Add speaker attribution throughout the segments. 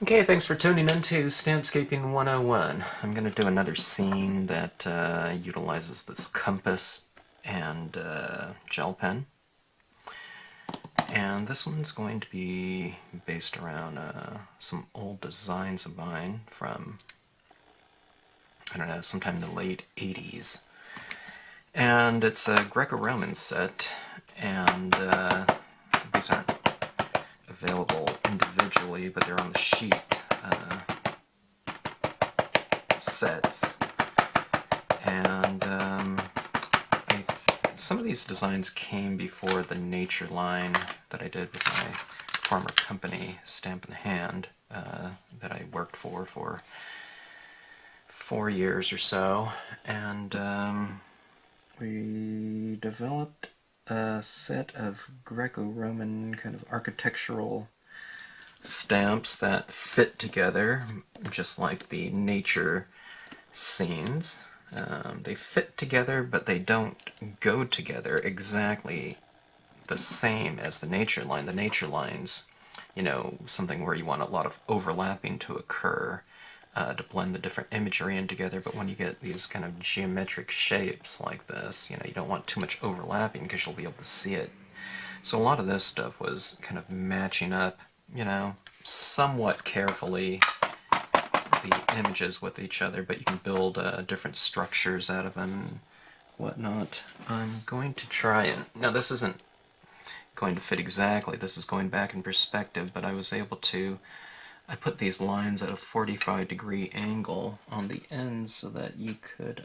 Speaker 1: Okay, thanks for tuning in to Stampscaping 101. I'm going to do another scene that utilizes this compass and gel pen. And this one's going to be based around some old designs of mine from, I don't know, sometime in the late 80s. And it's a Greco Roman set, and these aren't available individually, but they're on the sheet sets. And some of these designs came before the nature line that I did with my former company, Stamp in the Hand, that I worked for 4 years or so. And we developed a set of Greco-Roman kind of architectural stamps that fit together, just like the nature scenes. They fit together, but they don't go together exactly the same as the nature line. The nature line's, something where you want a lot of overlapping to occur to blend the different imagery in together, but when you get these kind of geometric shapes like this, you don't want too much overlapping because you'll be able to see it. So a lot of this stuff was kind of matching up, somewhat carefully the images with each other, but you can build different structures out of them and whatnot. I'm going to try and... Now this isn't going to fit exactly, this is going back in perspective, but I was able to... I put these lines at a 45-degree angle on the ends so that you could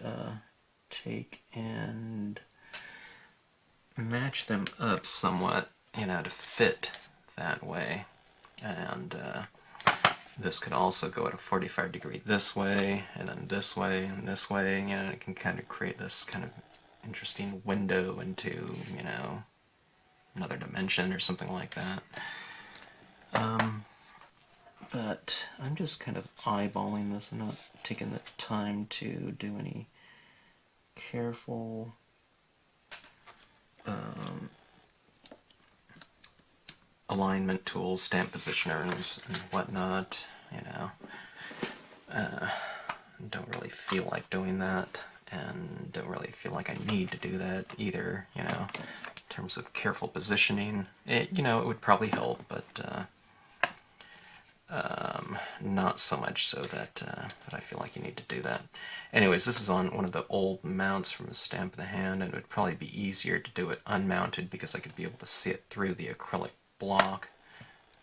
Speaker 1: take and match them up somewhat, to fit that way. And this could also go at a 45-degree this way, and then this way, and this way. It can kind of create this kind of interesting window into, another dimension or something like that. But I'm just kind of eyeballing this. I'm not taking the time to do any careful alignment tools, stamp positioners, and whatnot. Don't really feel like doing that, and don't really feel like I need to do that either. In terms of careful positioning, it would probably help, but not so much so that I feel like you need to do that. Anyways, this is on one of the old mounts from a Stamp in the Hand, and it would probably be easier to do it unmounted because I could be able to see it through the acrylic block.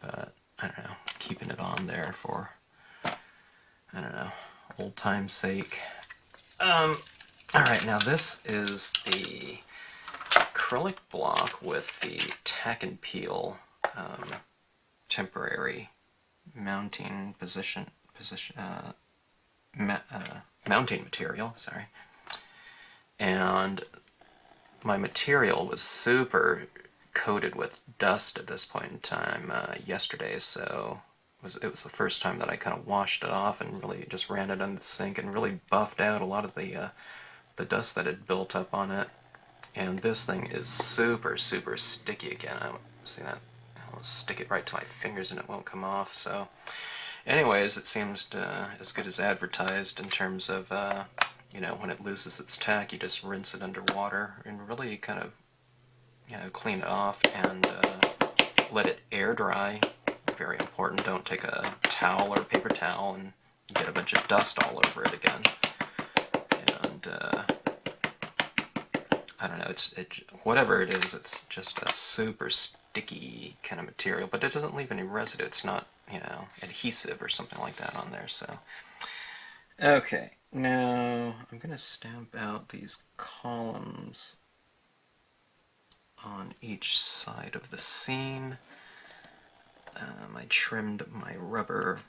Speaker 1: But I don't know, keeping it on there for, I don't know, old time's sake. Alright, now this is the acrylic block with the tack and peel temporary mounting mounting material, sorry. And my material was super coated with dust at this point in time yesterday, so it was the first time that I kind of washed it off and really just ran it under the sink and really buffed out a lot of the dust that had built up on it. And this thing is super, super sticky again. I don't see that. I'll stick it right to my fingers and it won't come off. So anyways, it seems as good as advertised in terms of, when it loses its tack, you just rinse it under water and really kind of, clean it off and let it air dry. Very important. Don't take a towel or paper towel and get a bunch of dust all over it again. And I don't know, whatever it is, it's just a super sticky kind of material, but it doesn't leave any residue. It's not, adhesive or something like that on there, so. Okay, now I'm going to stamp out these columns on each side of the scene. I trimmed my rubber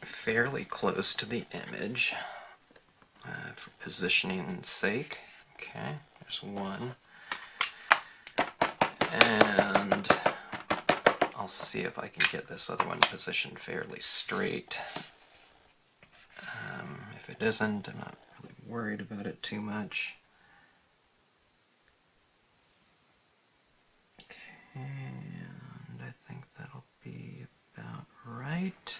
Speaker 1: fairly close to the image for positioning's sake. Okay, there's one. And I'll see if I can get this other one positioned fairly straight. If it isn't, I'm not really worried about it too much. Okay, and I think that'll be about right. right.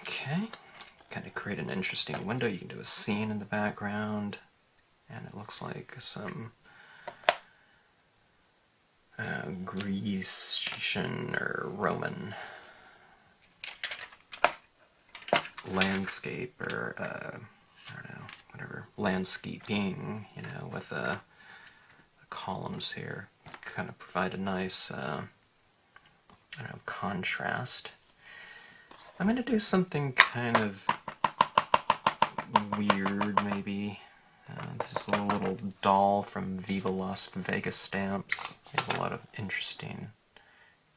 Speaker 1: Okay, kind of create an interesting window. You can do a scene in the background, and it looks like some Grecian or Roman landscape, or I don't know, whatever, landscaping, you know, with the columns here kind of provide a nice, I don't know, contrast. I'm going to do something kind of weird, maybe. This is a little doll from Viva Las Vegastamps. They have a lot of interesting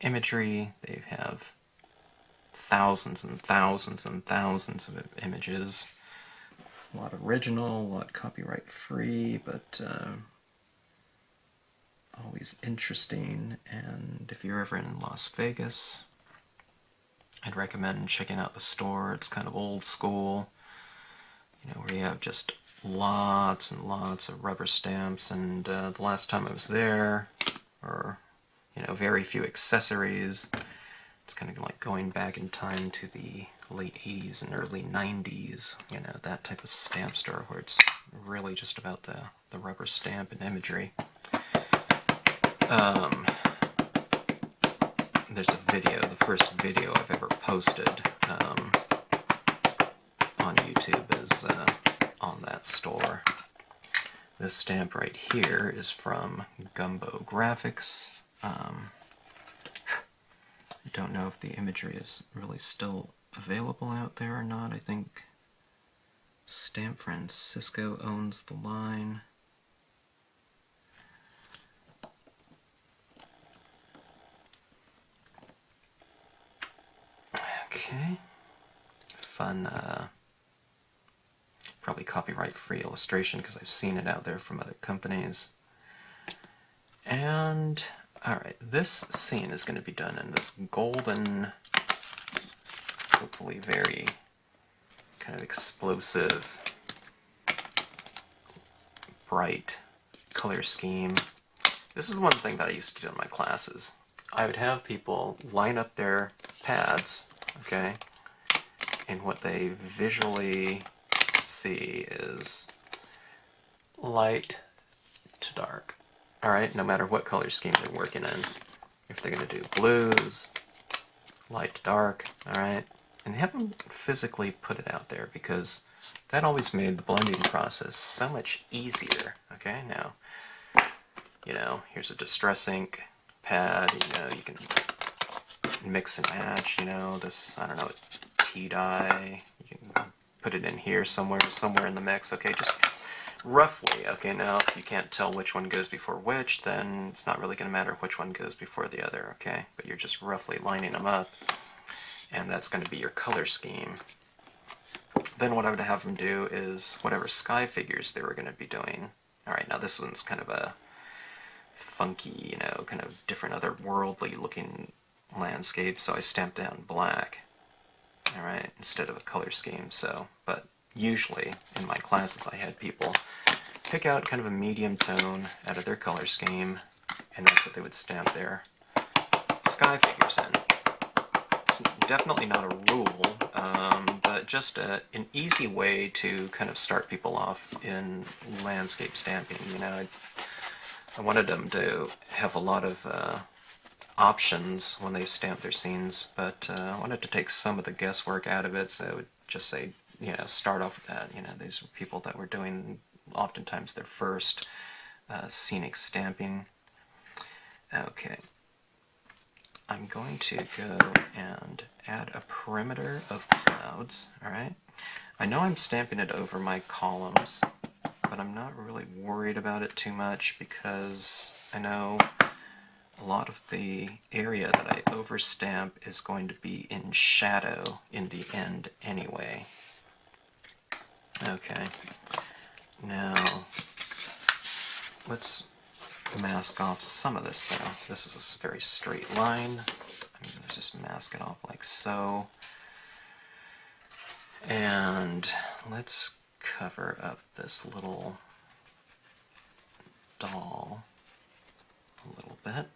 Speaker 1: imagery. They have thousands and thousands and thousands of images. A lot original, a lot copyright free, but always interesting. And if you're ever in Las Vegas, I'd recommend checking out the store. It's kind of old school, you know, where you have just lots and lots of rubber stamps, and the last time I was there, or, you know, very few accessories. It's kind of like going back in time to the late 80s and early 90s, you know, that type of stamp store where it's really just about the rubber stamp and imagery. There's a video, the first video I've ever posted on YouTube is on that store. This stamp right here is from Gumbo Graphics. I don't know if the imagery is really still available out there or not. I think Stamp Francisco owns the line. Okay. Fun, probably copyright-free illustration because I've seen it out there from other companies. And, alright, this scene is going to be done in this golden, hopefully very kind of explosive, bright color scheme. This is one thing that I used to do in my classes. I would have people line up their pads, okay, and what they visually see is light to dark. Alright, no matter what color scheme they're working in. If they're going to do blues, light to dark, alright, and have them physically put it out there, because that always made the blending process so much easier. Okay, now, you know, here's a distress ink pad, you know, you can mix and match, you know, this, I don't know, tea dye, you can put it in here somewhere in the mix, okay, just roughly, okay, now if you can't tell which one goes before which, then it's not really going to matter which one goes before the other, okay, but you're just roughly lining them up, and that's going to be your color scheme. Then what I would have them do is whatever sky figures they were going to be doing. Alright, now this one's kind of a funky, you know, kind of different otherworldly looking landscape, so I stamped down black, alright, instead of a color scheme. So, but usually in my classes I had people pick out kind of a medium tone out of their color scheme, and that's what they would stamp their sky figures in. It's definitely not a rule, but just an easy way to kind of start people off in landscape stamping. You know, I wanted them to have a lot of options when they stamp their scenes, but I wanted to take some of the guesswork out of it, so I would just say, you know, start off with that. You know, these were people that were doing oftentimes their first scenic stamping. Okay. I'm going to go and add a perimeter of clouds, alright? I know I'm stamping it over my columns, but I'm not really worried about it too much because I know a lot of the area that I overstamp is going to be in shadow in the end anyway. Okay, now let's mask off some of this though. This is a very straight line. I'm going to just mask it off like so. And let's cover up this little doll a little bit.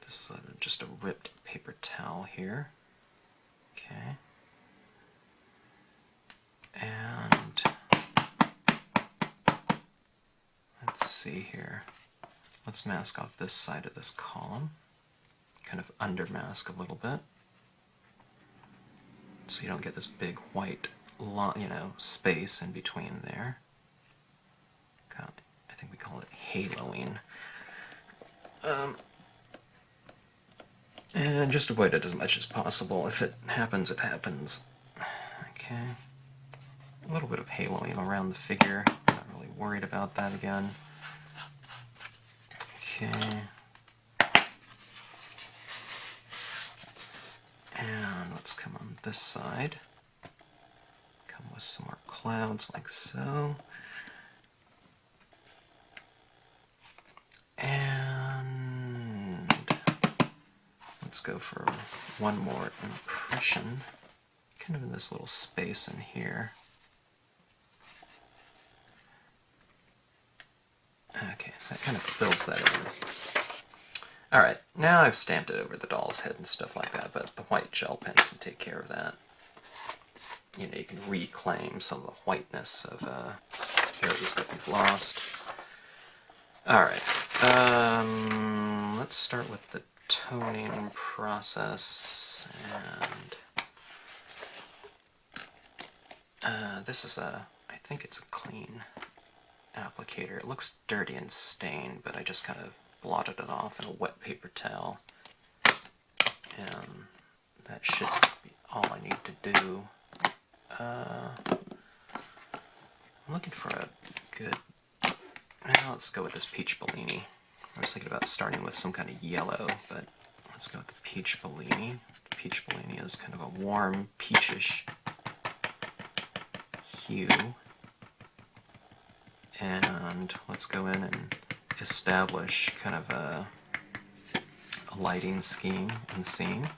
Speaker 1: This is just a ripped paper towel here. Okay. And let's see here. Let's mask off this side of this column. Kind of undermask a little bit, so you don't get this big white, space in between there. I think we call it haloing. And just avoid it as much as possible. If it happens, it happens. Okay. A little bit of haloing around the figure. Not really worried about that again. Okay. And let's come on this side. Come with some more clouds like so. And let's go for one more impression, kind of in this little space in here. Okay, that kind of fills that in. Alright, now I've stamped it over the doll's head and stuff like that, but the white gel pen can take care of that. You can reclaim some of the whiteness of areas that we've lost. Alright, let's start with the toning process, and this is I think it's a clean applicator. It looks dirty and stained, but I just kind of blotted it off in a wet paper towel, and that should be all I need to do. I'm looking for a good... Now let's go with this Peach Bellini. I was thinking about starting with some kind of yellow, but let's go with the Peach Bellini. The Peach Bellini is kind of a warm, peachish hue. And let's go in and establish kind of a lighting scheme in the scene.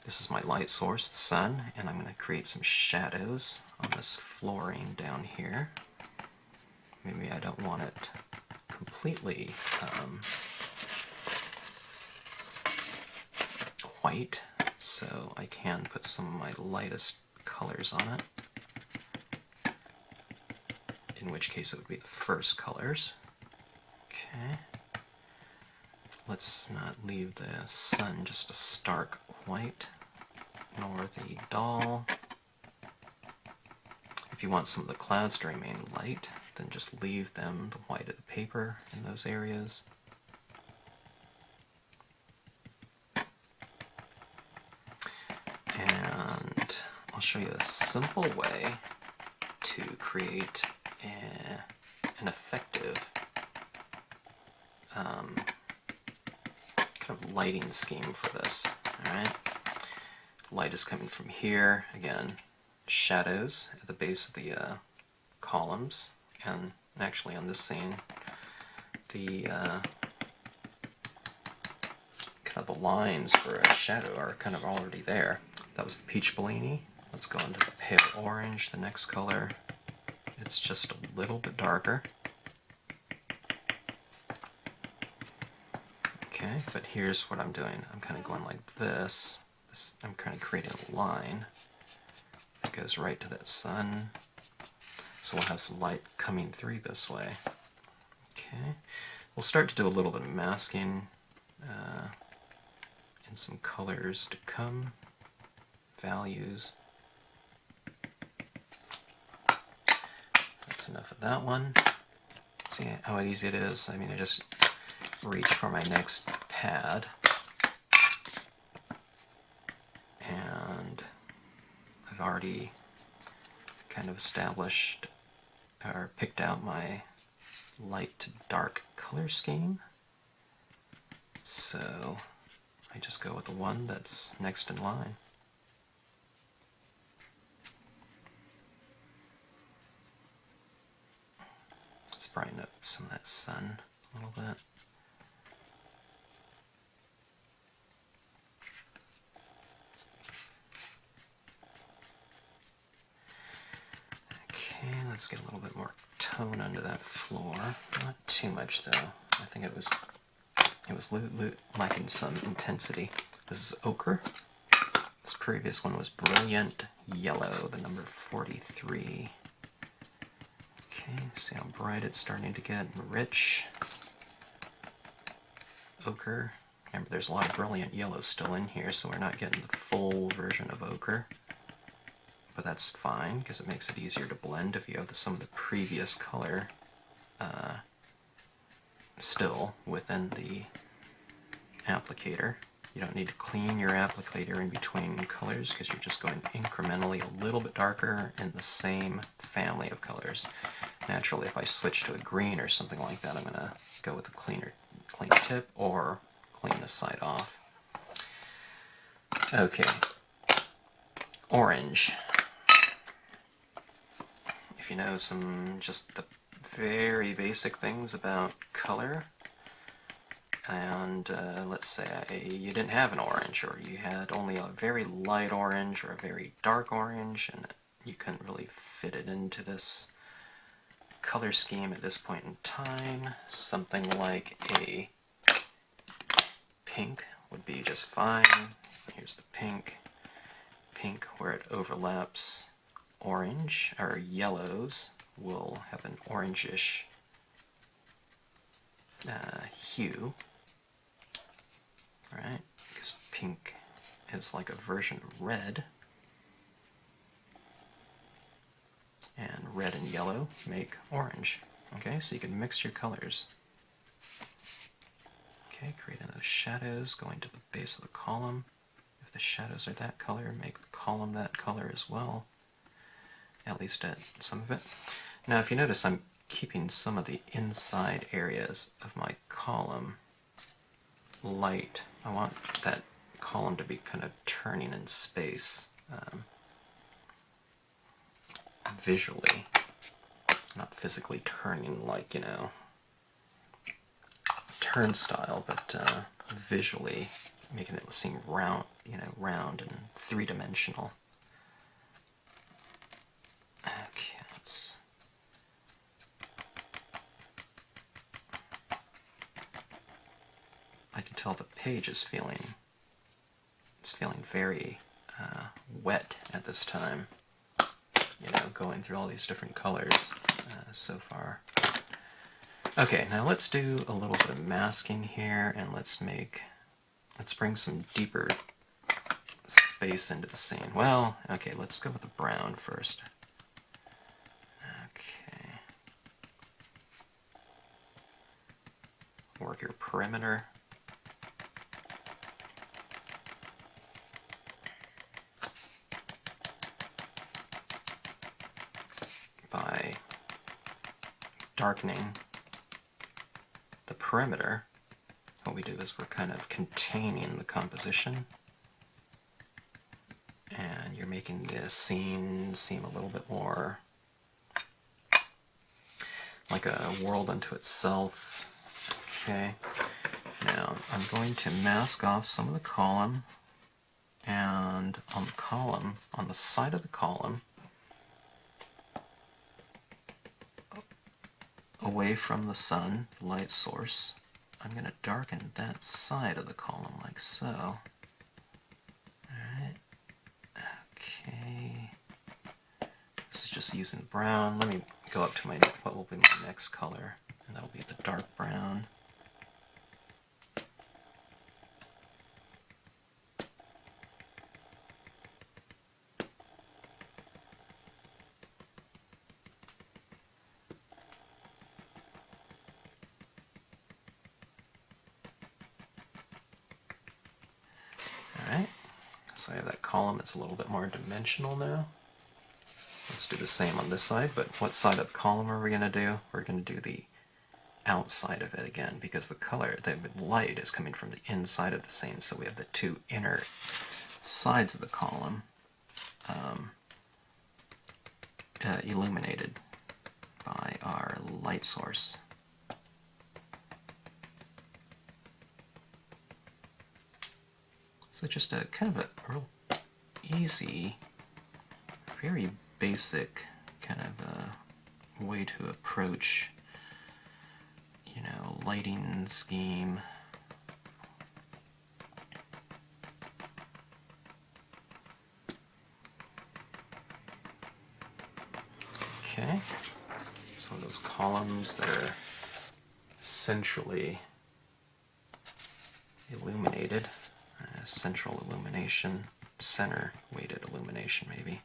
Speaker 1: This is my light source, the sun, and I'm going to create some shadows on this flooring down here. Maybe I don't want it completely white, so I can put some of my lightest colors on it, in which case it would be the first colors. Okay. Let's not leave the sun just a stark white, nor the doll. If you want some of the clouds to remain light, then just leave them the white of the paper in those areas. And I'll show you a simple way to create an effective kind of lighting scheme for this. Alright? Light is coming from here. Again, shadows at the base of the columns, and actually on this scene, the kind of the lines for a shadow are kind of already there. That was the Peach Bellini. Let's go into the pale orange, the next color. It's just a little bit darker. Okay, but here's what I'm doing. I'm kind of going like this. I'm kind of creating a line that goes right to that sun. So we'll have some light coming through this way. Okay, we'll start to do a little bit of masking and some colors to come, values. That's enough of that one. See how easy it is? I mean, I just reach for my next pad, and I've already kind of established or picked out my light to dark color scheme. So I just go with the one that's next in line. Let's brighten up some of that sun a little bit. Okay, let's get a little bit more tone under that floor. Not too much though. I think it was lacking some intensity. This is ochre. This previous one was brilliant yellow, the number 43. Okay, see how bright it's starting to get, rich. Ochre. Remember, there's a lot of brilliant yellow still in here, so we're not getting the full version of ochre. But that's fine, because it makes it easier to blend if you have some of the previous color still within the applicator. You don't need to clean your applicator in between colors, because you're just going incrementally a little bit darker in the same family of colors. Naturally, if I switch to a green or something like that, I'm going to go with a clean tip or clean this side off. Okay, orange. If you know just the very basic things about color, and let's say you didn't have an orange, or you had only a very light orange or a very dark orange, and you couldn't really fit it into this color scheme at this point in time, something like a pink would be just fine. Here's the pink. Pink, where it overlaps orange, or yellows, will have an orangish hue, right? Because pink is like a version of red, and red and yellow make orange. Okay, so you can mix your colors. Okay, creating those shadows, going to the base of the column. If the shadows are that color, make the column that color as well, at least at some of it. Now, if you notice, I'm keeping some of the inside areas of my column light. I want that column to be kind of turning in space visually, not physically turning like, you know, turnstile, but visually making it seem round, you know, round and three-dimensional. Okay, I can tell the page is feeling very wet at this time. You know, going through all these different colors so far. Okay, now let's do a little bit of masking here, and let's bring some deeper space into the scene. Well, okay, let's go with the brown first. Okay. Work your perimeter. By darkening the perimeter, what we do is we're kind of containing the composition, and you're making the scene seem a little bit more like a world unto itself. Okay, now I'm going to mask off some of the column, and on the side of the column, away from the sun, light source, I'm going to darken that side of the column like so. Alright, okay. This is just using brown. Let me go up to what will be my next color, and that'll be the dark brown. Alright, so I have that column that's a little bit more dimensional now. Let's do the same on this side, but what side of the column are we going to do? We're going to do the outside of it again, because the color, the light is coming from the inside of the scene, so we have the two inner sides of the column illuminated by our light source. So just a kind of a real easy, very basic kind of way to approach, you know, lighting scheme. Okay, so those columns that are centrally illuminated, central illumination, center weighted illumination maybe.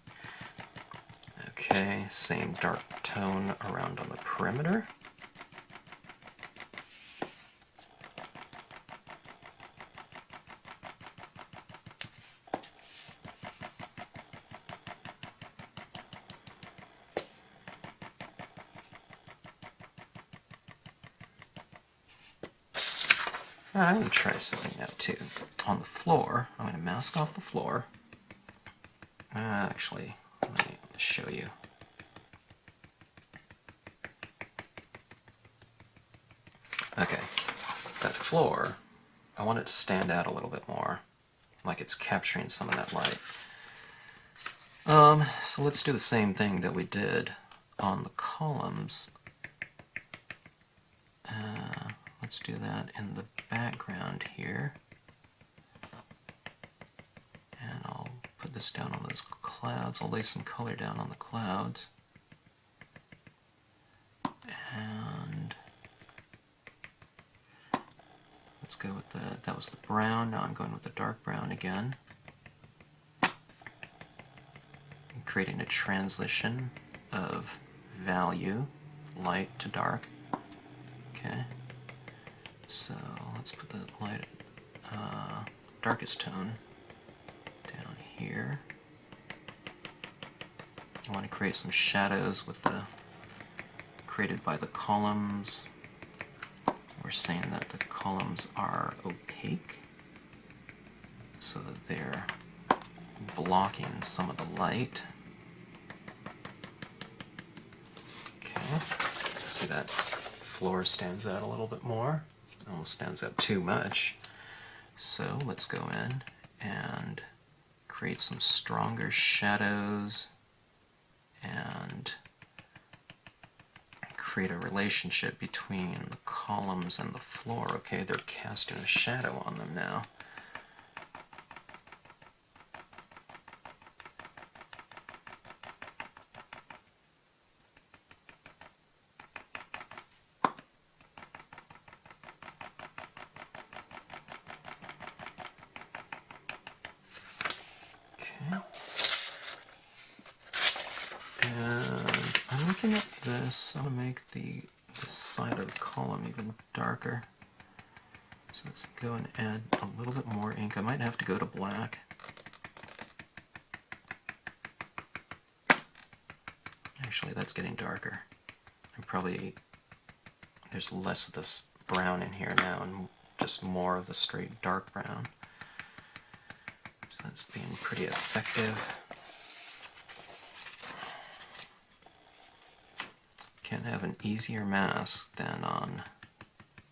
Speaker 1: Okay, same dark tone around on the perimeter. I'm going to try something now too. On the floor, I'm going to mask off the floor. Actually, let me show you. Okay, that floor, I want it to stand out a little bit more, like it's capturing some of that light. So let's do the same thing that we did on the columns. Let's do that in the background here. And I'll put this down on those clouds. I'll lay some color down on the clouds. And let's go with that was the brown. Now I'm going with the dark brown again. And creating a transition of value, light to dark. Okay. So let's put the light, darkest tone down here. I want to create some shadows with the created by the columns. We're saying that the columns are opaque, so that they're blocking some of the light. Okay, so see that floor stands out a little bit more. Almost stands out too much. So let's go in and create some stronger shadows and create a relationship between the columns and the floor. Okay, they're casting a shadow on them now. Looking at this, I'm going to make the side of the column even darker. So let's go and add a little bit more ink. I might have to go to black. Actually, that's getting darker. There's less of this brown in here now and just more of the straight dark brown. So that's being pretty effective. Can't have an easier mask than on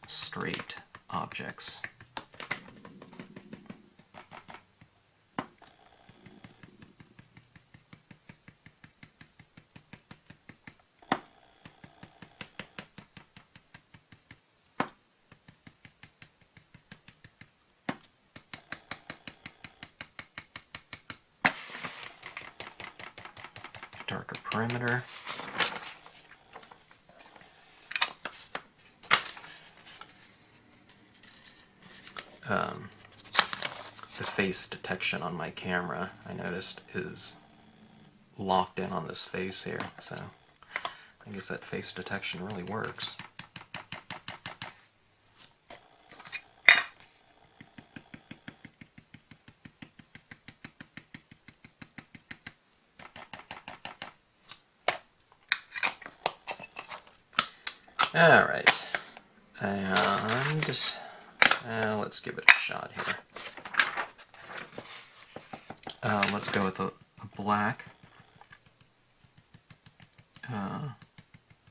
Speaker 1: straight objects. Darker perimeter. The face detection on my camera, I noticed, is locked in on this face here, so I guess that face detection really works. Alright, and let's give it a shot here. Let's go with a black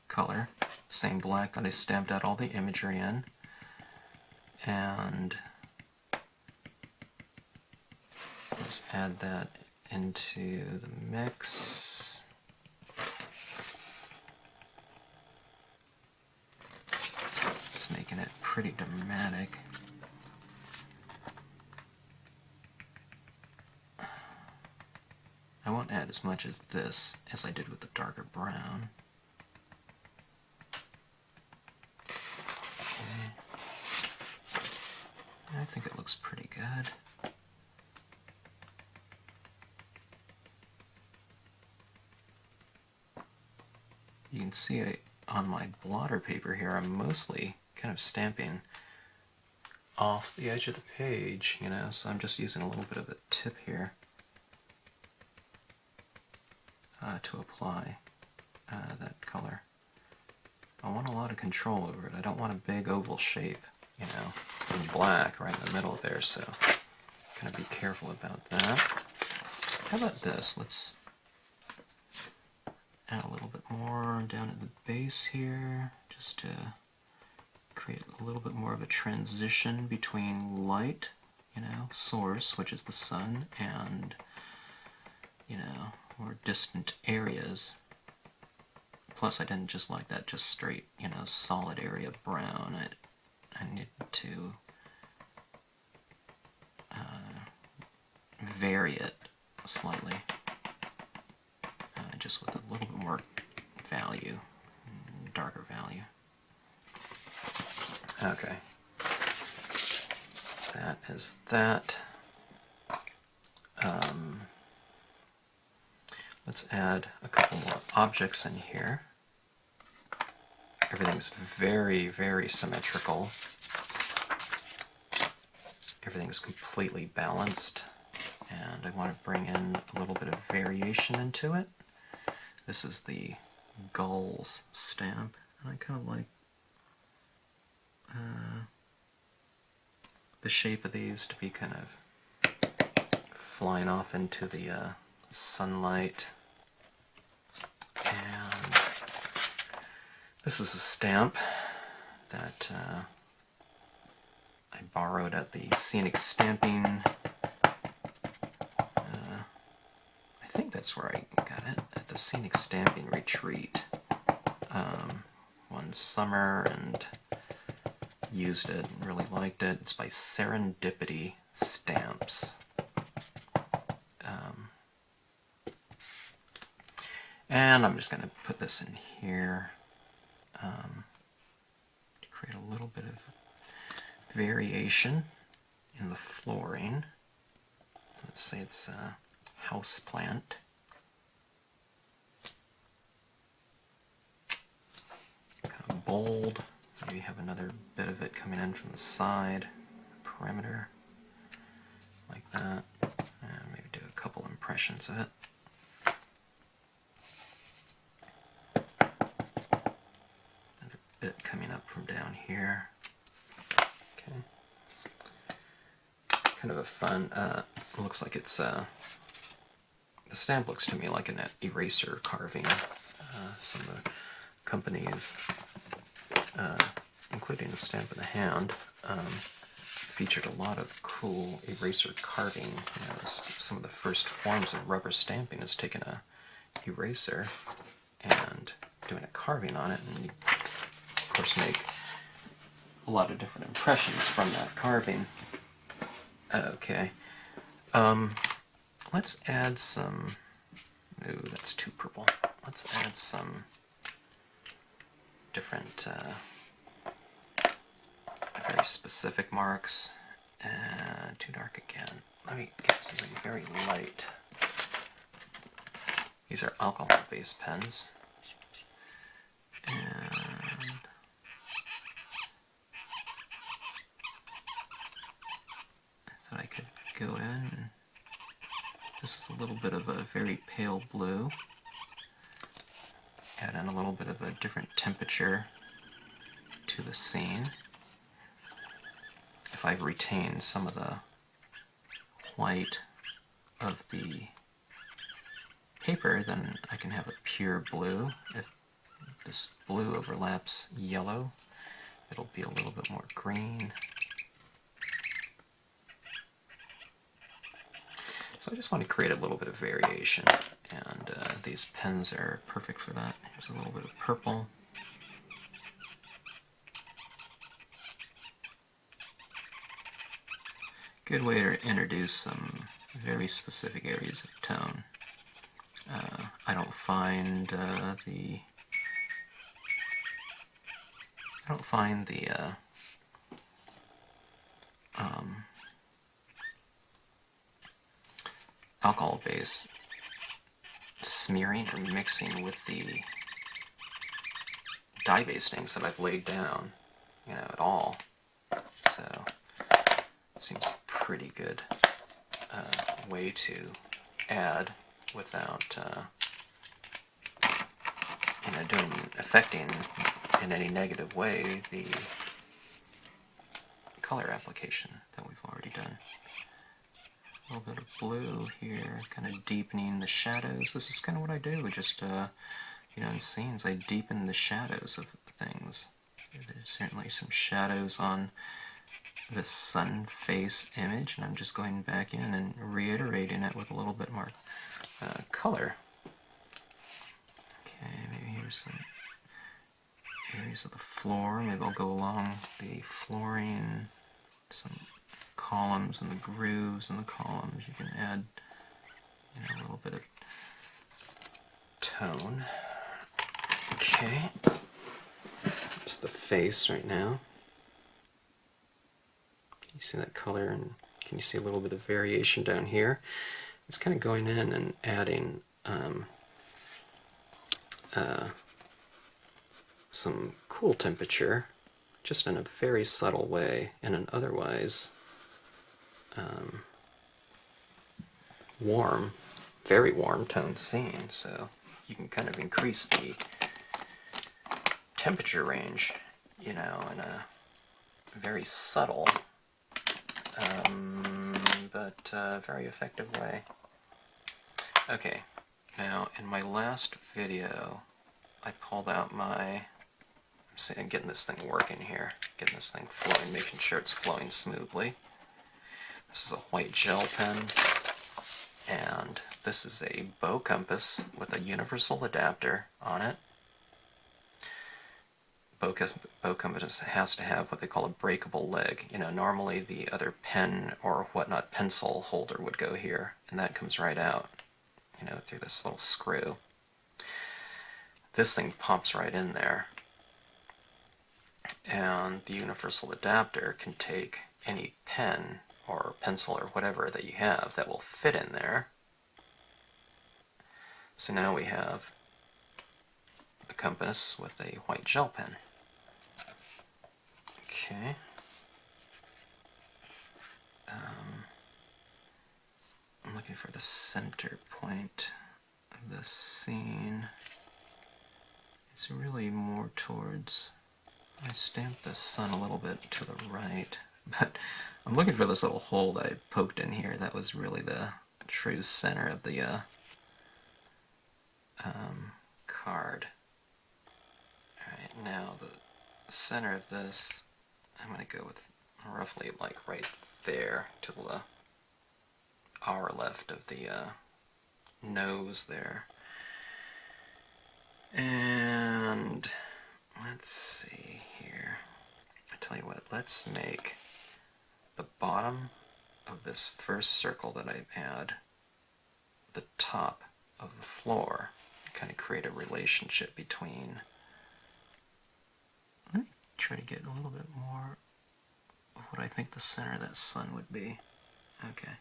Speaker 1: color, same black that I stamped out all the imagery in, and let's add that into the mix. It's making it pretty dramatic. I won't add as much of this as I did with the darker brown. Okay. I think it looks pretty good. You can see on my blotter paper here, I'm mostly kind of stamping off the edge of the page, you know, so I'm just using a little bit of a tip here to apply that color. I want a lot of control over it. I don't want a big oval shape, you know, in black right in the middle there, so kind of be careful about that. How about this? Let's add a little bit more down at the base here, just to create a little bit more of a transition between light, you know, source, which is the sun, and, you know, more distant areas. Plus, I didn't just like that just straight, you know, solid area brown. I needed to vary it slightly, just with a little bit more value, darker value. Okay, that is that. Let's add a couple more objects in here. Everything's very, very symmetrical. Everything's completely balanced, and I want to bring in a little bit of variation into it. This is the Gulls stamp, and I kind of like the shape of these to be kind of flying off into the sunlight. And this is a stamp that I borrowed at the Scenic Stamping. I think that's where I got it, at the Scenic Stamping Retreat one summer, and used it and really liked it. It's by Serendipity Stamps. And I'm just going to put this in here to create a little bit of variation in the flooring. Let's say it's a house plant. Kind of bold. Maybe have another bit of it coming in from the side, perimeter, like that. And maybe do a couple impressions of it. Bit coming up from down here. Okay. Kind of a fun, looks like it's, the stamp looks to me like an eraser carving. Some of the companies, including the Stamp in the Hand, featured a lot of cool eraser carving. You know, some of the first forms of rubber stamping is taking a eraser and doing a carving on it, and you of course make a lot of different impressions from that carving. Okay, let's add some, ooh, that's too purple. Let's add some different very specific marks. Too dark again. Let me get something very light. These are alcohol-based pens. And I thought I could go in. This is a little bit of a very pale blue. Add in a little bit of a different temperature to the scene. If I retain some of the white of the paper, then I can have a pure blue. If this blue overlaps yellow, it'll be a little bit more green. So I just want to create a little bit of variation, and these pens are perfect for that. Here's a little bit of purple. Good way to introduce some very specific areas of tone. I don't find the alcohol base smearing or mixing with the dye-based inks that I've laid down, at all. So, seems a pretty good way to add without, affecting in any negative way the color application that we've already done. A little bit of blue here, kind of deepening the shadows. This is kind of what I do, just, in scenes, I deepen the shadows of things. There's certainly some shadows on the sun face image, and I'm just going back in and reiterating it with a little bit more color. Okay, maybe here's some areas of the floor. Maybe I'll go along the flooring, some columns and the grooves in the columns. You can add, a little bit of tone. Okay, it's the face right now. Can you see that color, and can you see a little bit of variation down here? It's kind of going in and adding some cool temperature, just in a very subtle way, in an otherwise warm, very warm toned scene. So you can kind of increase the temperature range, in a very subtle but very effective way. Okay, now in my last video I pulled out I'm getting this thing working here, getting this thing flowing, making sure it's flowing smoothly. This is a white gel pen, and this is a bow compass with a universal adapter on it. Bow compass has to have what they call a breakable leg. Normally the other pen or whatnot pencil holder would go here, and that comes right out, through this little screw. This thing pops right in there, and the universal adapter can take any pen or pencil or whatever that you have that will fit in there. So now we have a compass with a white gel pen. Okay. I'm looking for the center point of the scene. It's really more towards, I stamped the sun a little bit to the right, but I'm looking for this little hole that I poked in here. That was really the true center of the card. Alright, now the center of this, I'm going to go with roughly like right there to the hour left of the nose there. And let's see here. I tell you what, let's make the bottom of this first circle that I add the top of the floor. Kind of create a relationship between. Let me try to get a little bit more of what I think the center of that sun would be. Okay.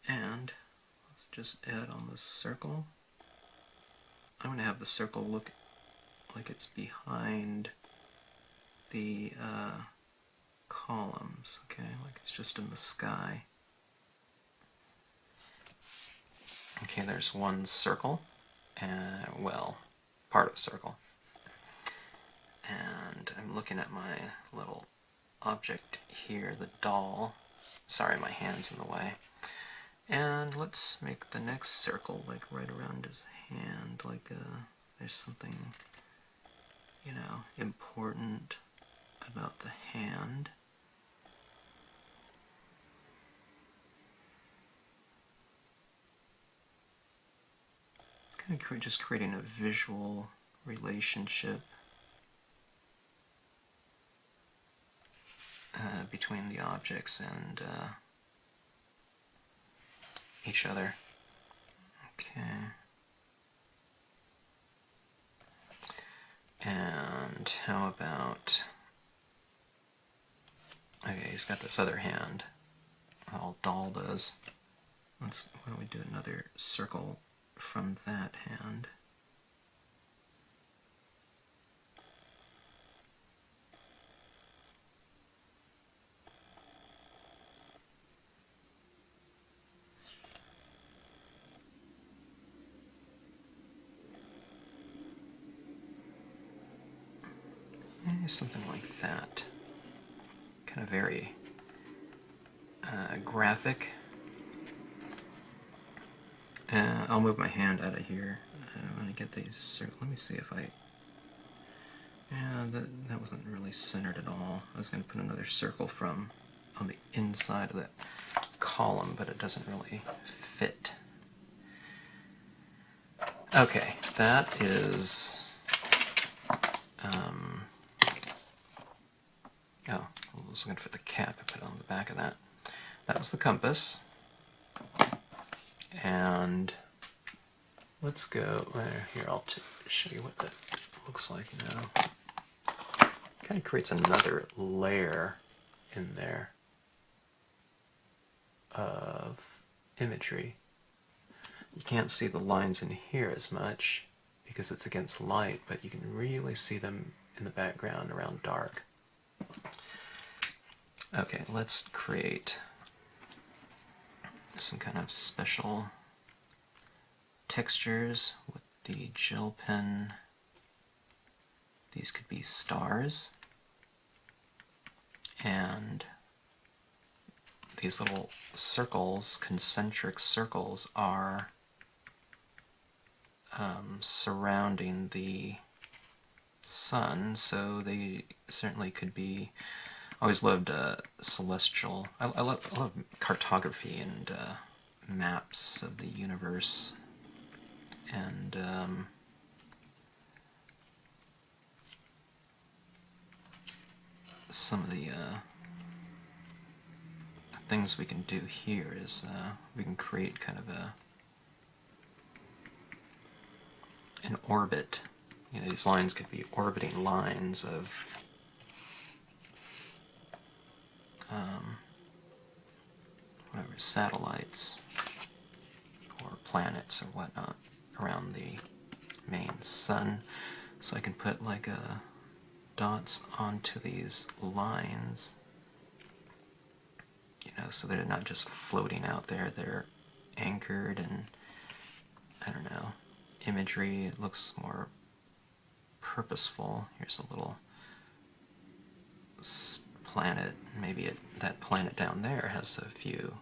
Speaker 1: And let's just add on this circle. I'm going to have the circle look like it's behind the columns, okay? Like it's just in the sky. Okay, there's one circle, well, part of a circle. And I'm looking at my little object here, the doll. Sorry, my hand's in the way. And let's make the next circle like right around his hand, like there's something, important about the hand. It's kind of just creating a visual relationship. between the objects and each other. Okay. And how about... Okay, he's got this other hand. All doll does. Why don't we do another circle from that hand? Something like that. Kind of very graphic. I'll move my hand out of here. I want to get these. Let me see if I. Yeah, that wasn't really centered at all. I was going to put another circle from on the inside of that column, but it doesn't really fit. Okay, that is. Oh, I was looking for the cap I put on the back of that. That was the compass. And let's go, here I'll show you what that looks like now. Kind of creates another layer in there of imagery. You can't see the lines in here as much because it's against light, but you can really see them in the background around dark. Okay, let's create some kind of special textures with the gel pen. These could be stars, and these little circles, concentric circles, are surrounding the sun, so they certainly could be. I always loved celestial. I love cartography and maps of the universe, and some of the things we can do here is we can create kind of an orbit. You know, these lines could be orbiting lines of whatever, satellites or planets or whatnot around the main sun. So I can put like dots onto these lines, you know, so they're not just floating out there, they're anchored and, I don't know, imagery. It looks more purposeful. Here's a little planet. Maybe that planet down there has a few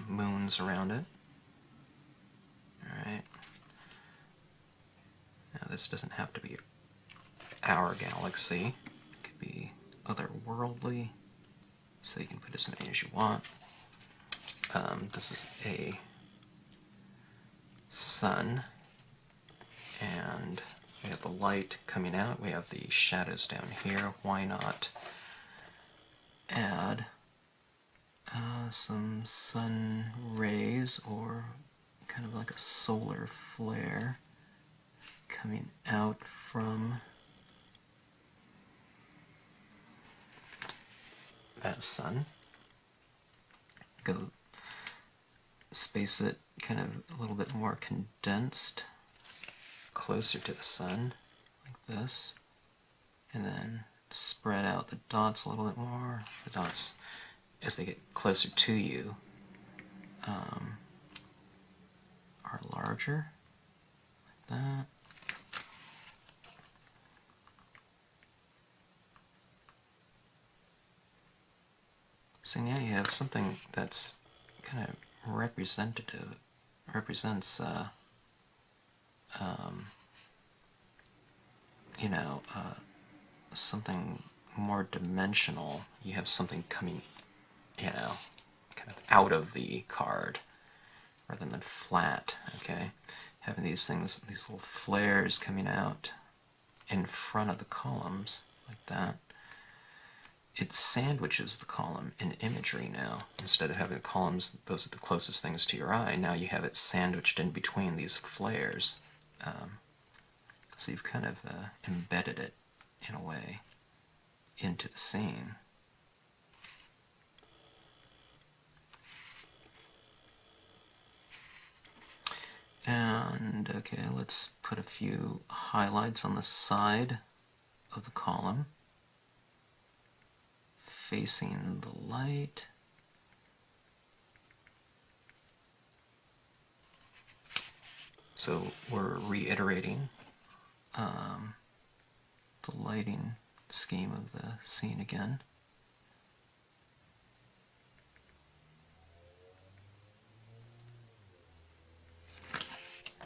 Speaker 1: moons around it. Alright. Now this doesn't have to be our galaxy. It could be otherworldly, so you can put as many as you want. This is a sun, and we have the light coming out. We have the shadows down here. Why not add some sun rays, or kind of like a solar flare coming out from that sun. Go space it kind of a little bit more condensed, closer to the sun, like this, and then spread out the dots a little bit more. The dots, as they get closer to you, are larger, like that. So now you have something that's kind of representative, represents, you know, something more dimensional. You have something coming, you know, kind of out of the card rather than flat, okay? Having these things, these little flares coming out in front of the columns like that it sandwiches the column in imagery now. Instead of having the columns, those are the closest things to your eye, now you have it sandwiched in between these flares. So you've kind of embedded it, in a way, into the scene. And, okay, let's put a few highlights on the side of the column, facing the light. So we're reiterating the lighting scheme of the scene again.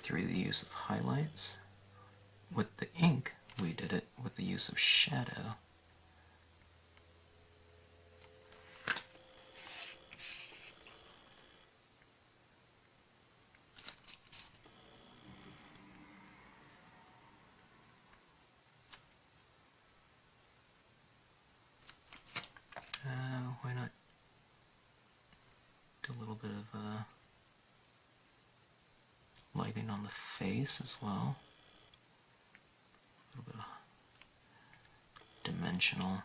Speaker 1: Through the use of highlights. With the ink, we did it with the use of shadow. Why not do a little bit of lighting on the face as well. A little bit of dimensional.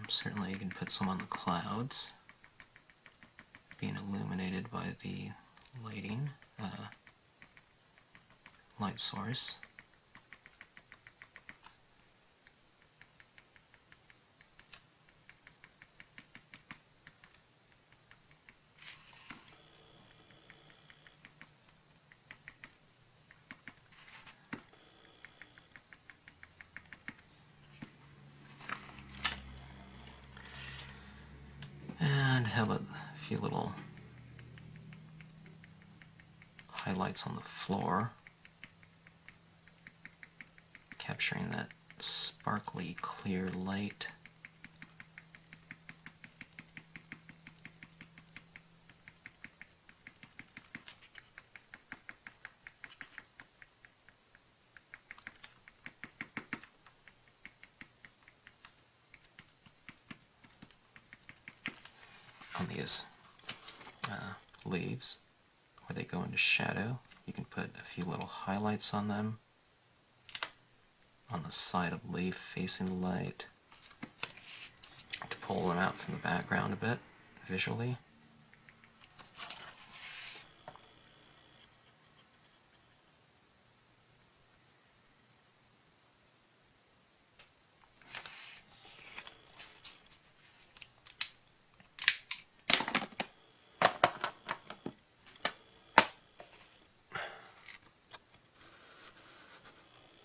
Speaker 1: Certainly you can put some on the clouds, being illuminated by the lighting, light source. And have a few little highlights on the floor, capturing that sparkly, clear light. On these leaves, where they go into shadow, you can put a few little highlights on them, on the side of the leaf facing the light, to pull them out from the background a bit visually.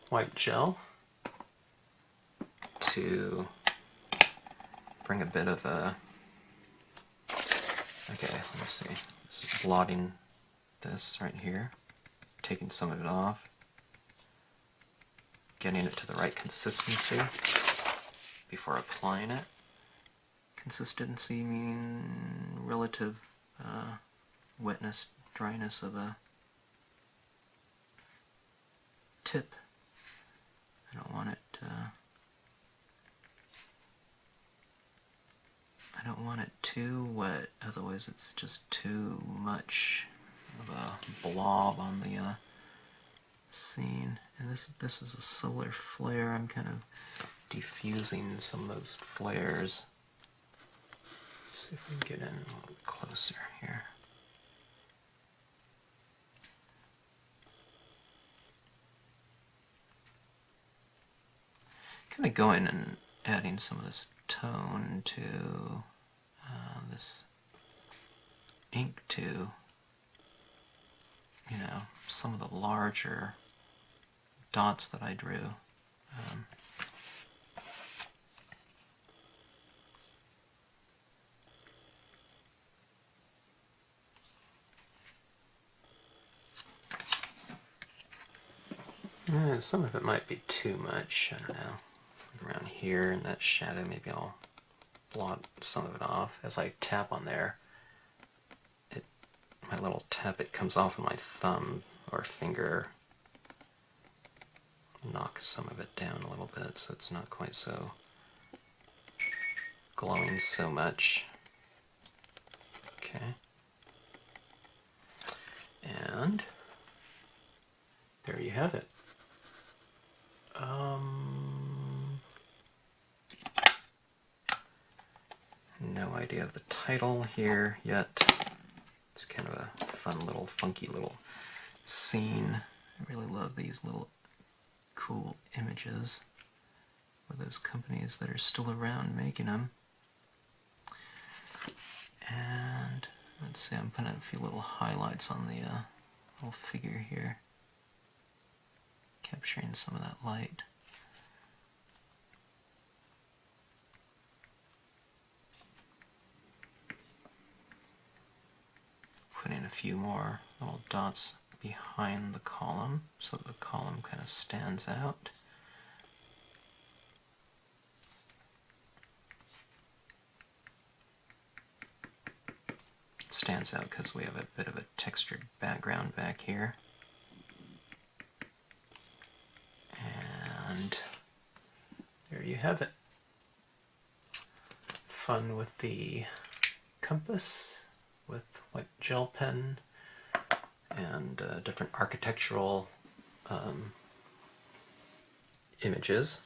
Speaker 1: White gel to bring a bit of a, okay, let me see, this is blotting this right here, taking some of it off, getting it to the right consistency before applying it. Consistency meaning relative wetness, dryness of a tip. I don't want it. I don't want it too wet. Otherwise, it's just too much of a blob on the scene. And this is a solar flare. I'm kind of diffusing some of those flares. Let's see if we can get in a little closer here. Kind of going and adding some of this tone to this ink to, you know, some of the larger dots that I drew. Some of it might be too much, I don't know. Around here in that shadow, maybe I'll blot some of it off. As I tap on there, my little tap, it comes off of my thumb or finger. Knock some of it down a little bit so it's not quite so glowing so much. Okay. And there you have it. No idea of the title here yet. It's kind of a fun little, funky little scene. I really love these little cool images with those companies that are still around making them. And let's see, I'm putting a few little highlights on the little figure here, capturing some of that light. Putting a few more little dots behind the column so that the column kind of stands out. It stands out because we have a bit of a textured background back here. And there you have it. Fun with the compass, with white gel pen, and different architectural images.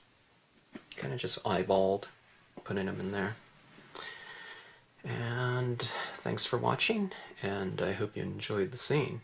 Speaker 1: Kind of just eyeballed, putting them in there. And thanks for watching, and I hope you enjoyed the scene.